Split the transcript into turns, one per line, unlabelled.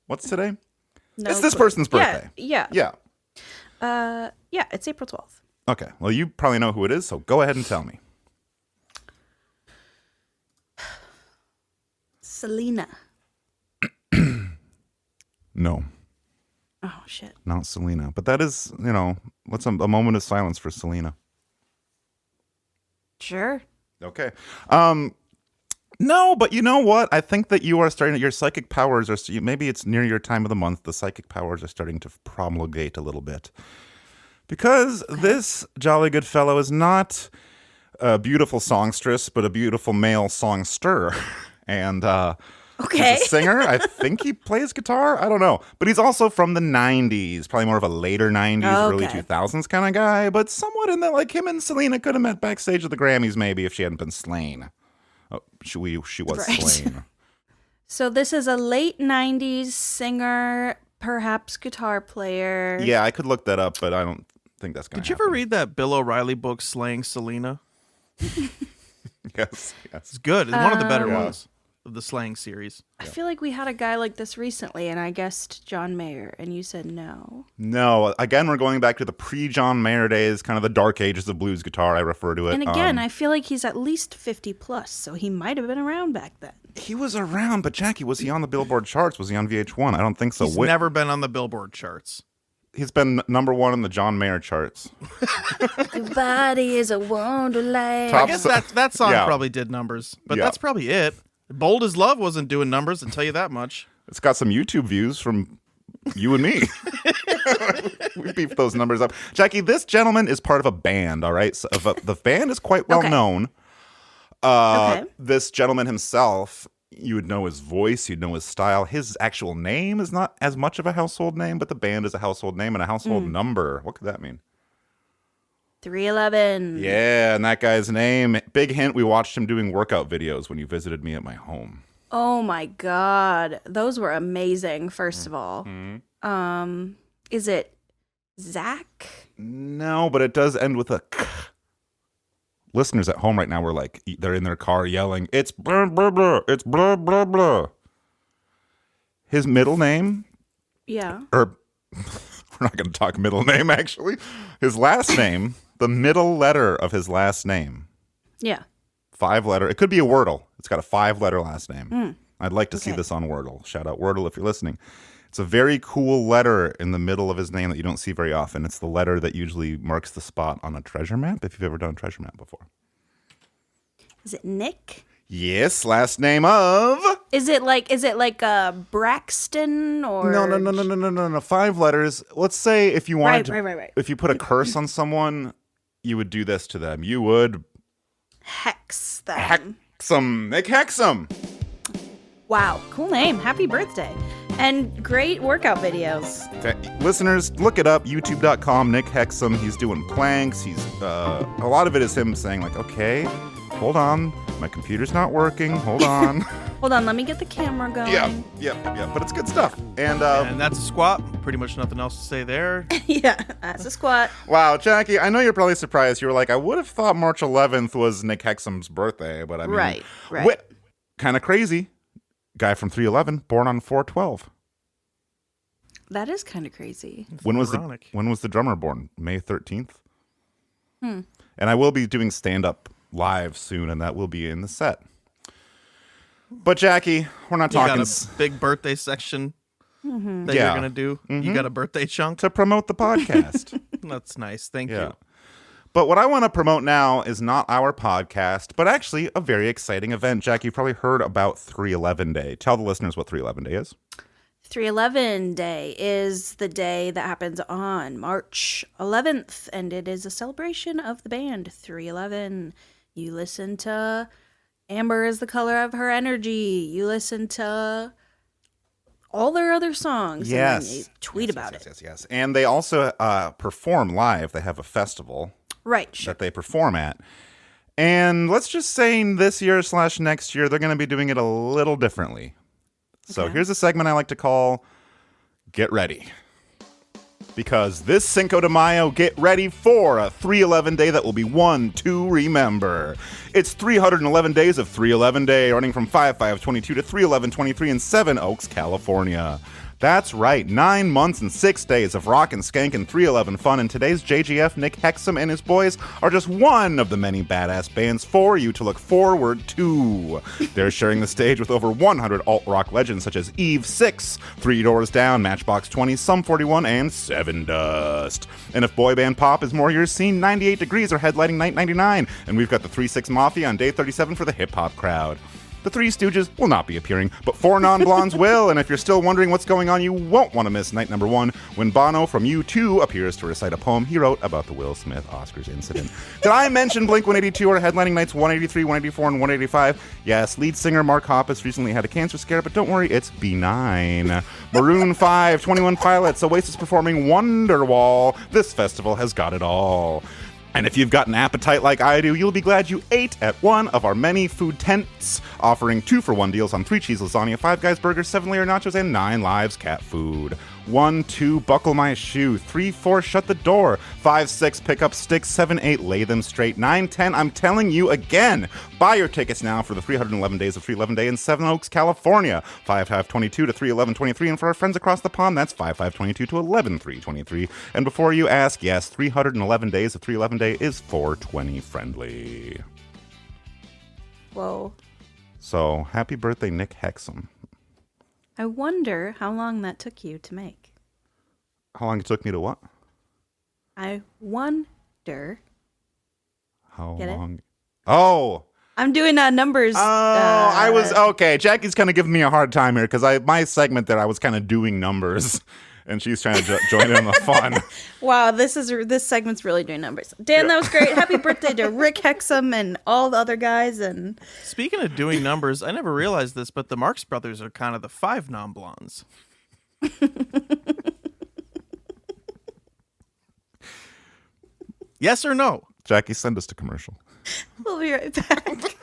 What's today?
No
It's this
clue.
person's birthday.
Yeah.
Yeah.
Yeah, it's April 12th.
Okay. Well, you probably know who it is, so go ahead and tell me.
Selena.
No,
Oh, shit.
not Selena. But that is, what's a moment of silence for Selena?
Sure.
Okay. No, but you know what? I think that you are starting. Your psychic powers are. Maybe it's near your time of the month. The psychic powers are starting to promulgate a little bit, because this jolly good fellow is not a beautiful songstress, but a beautiful male songster, and
Okay.
he's a singer. I think he plays guitar. I don't know, but he's also from the '90s, probably more of a later '90s, early
Okay.
2000s kind of guy. But somewhat in that, like him and Selena could have met backstage at the Grammys, maybe if she hadn't been slain. Oh, she was
Right.
slain.
So this is a late 90s singer, perhaps guitar player.
Yeah, I could look that up, but I don't think that's going to
Did you ever read that Bill O'Reilly book, Slaying Selena?
Yes.
It's good. It's one of the better
Yeah.
ones of the Slaying series.
I feel like we had a guy like this recently, and I guessed John Mayer, and you said no.
No, again, we're going back to the pre-John Mayer days, kind of the dark ages of blues guitar, I refer to it.
And again, I feel like he's at least 50 plus, so he might have been around back then.
He was around, but Jackie, was he on the Billboard charts? Was he on VH1? I don't think so.
He's never been on the Billboard charts.
He's been number one in the John Mayer charts.
Your body is a wonderland.
Top
I guess that song
Yeah.
probably did numbers, but
Yeah.
that's probably it. Bold as Love wasn't doing numbers, I'll tell you that much.
It's got some YouTube views from you and me. We beefed those numbers up. Jackie, this gentleman is part of a band, all right? So the band is quite well
Okay.
known.
Okay.
This gentleman himself, you would know his voice, you'd know his style. His actual name is not as much of a household name, but the band is a household name and a household number. What could that mean?
311.
Yeah, and that guy's name, big hint, we watched him doing workout videos when you visited me at my home.
Oh my God. Those were amazing, first of all. Is it Zach?
No, but it does end with a k. Listeners at home right now were like, they're in their car yelling, it's blah, blah, blah, it's blah, blah, blah. His middle name,
Yeah.
or we're not going to talk middle name, actually. His last name, the middle letter of his last name,
Yeah.
5-letter. It could be a Wordle. It's got a 5-letter last name. I'd like to see
Okay.
this on Wordle. Shout out Wordle if you're listening. It's a very cool letter in the middle of his name that you don't see very often. It's the letter that usually marks the spot on a treasure map, if you've ever done a treasure map before.
Is it Nick?
Yes, last name of...
Is it like Braxton or
No. 5 letters. Let's say if you wanted
Right.
if you put a curse on someone, you would do this to them. You would
Hex them?
Hexum. Nick Hexum.
Wow, cool name. Happy birthday. And great workout videos.
Okay, listeners, look it up. YouTube.com. Nick Hexum. He's doing planks. He's a lot of it is him saying like, "Okay, hold on, my computer's not working. Hold on."
Hold on, let me get the camera going.
Yeah. But it's good stuff. And
And that's a squat. Pretty much nothing else to say there.
Yeah, that's a squat.
wow, Jackie, I know you're probably surprised. You were like, I would have thought March 11th was Nick Hexum's birthday, but I mean,
Right.
Kind of crazy. Guy from 311, born on 4/12.
That is kind of crazy.
When was
ironic.
the drummer born? May 13th. And I will be doing stand up live soon, and that will be in the set. But Jackie, we're not
You got
talking
a big birthday section that
Yeah.
you're going to do. You got a birthday chunk?
to promote the podcast.
That's nice. Thank
Yeah.
you.
But what I want to promote now is not our podcast, but actually a very exciting event. Jack, you've probably heard about 311 Day. Tell the listeners what 311 Day is.
311 Day is the day that happens on March 11th, and it is a celebration of the band 311. You listen to Amber is the Color of Her Energy. You listen to all their other songs. And then you tweet about it.
Yes. And they also perform live. They have a festival
Right, sure.
that they perform at. And let's just say this year / next year, they're going to be doing it a little differently. So
Okay.
here's a segment I like to call Get Ready. Because this Cinco de Mayo, get ready for a 311 Day that will be one to remember. It's 311 days of 311 Day, running from 5/5/22 to 3/11/23 in Seven Oaks, California. That's right, 9 months and 6 days of rock and skank and 311 fun, and today's JGF, Nick Hexum and his boys, are just one of the many badass bands for you to look forward to. They're sharing the stage with over 100 alt-rock legends such as Eve 6, Three Doors Down, Matchbox 20, Sum 41, and Seven Dust. And if boy band pop is more your scene, 98 Degrees are headlining Night 99, and we've got the 3-6 Mafia on day 37 for the hip-hop crowd. The Three Stooges will not be appearing, but four non-blondes will, and if you're still wondering what's going on, you won't want to miss night number 1, when Bono from U2 appears to recite a poem he wrote about the Will Smith Oscars incident. Did I mention Blink-182 are headlining nights 183, 184, and 185? Yes, lead singer Mark Hoppus recently had a cancer scare, but don't worry, it's benign. Maroon 5, 21 Pilots, Oasis performing Wonderwall. This festival has got it all. And if you've got an appetite like I do, you'll be glad you ate at one of our many food tents, offering 2-for-1 deals on 3 cheese lasagna, 5 Guys burgers, 7-layer nachos, and 9 lives cat food. 1, 2, buckle my shoe. 3, 4, shut the door. 5, 6, pick up sticks. 7, 8, lay them straight. 9, 10, I'm telling you again. Buy your tickets now for the 311 Days of 311 Day in Seven Oaks, California. 5/5/22 to 3/11/23, and for our friends across the pond, that's 5/5/22 to 11/3/23. And before you ask, yes, 311 Days of 311 Day is 420 friendly.
Whoa.
So, happy birthday, Nick Hexum.
I wonder how long that took you to make.
How long it took me to what?
I wonder.
How
Get it?
long? Oh!
I'm doing numbers.
I was okay. Jackie's kind of giving me a hard time here because my segment there, I was kind of doing numbers, and she's trying to join in on the fun.
Wow, this segment's really doing numbers. Dan, that was great. Happy birthday to Rick Hexum and all the other guys. And
Speaking of doing numbers, I never realized this, but the Marx Brothers are kind of the 5 non-blondes. Yes or no?
Jackie, send us to commercial.
we'll be right back.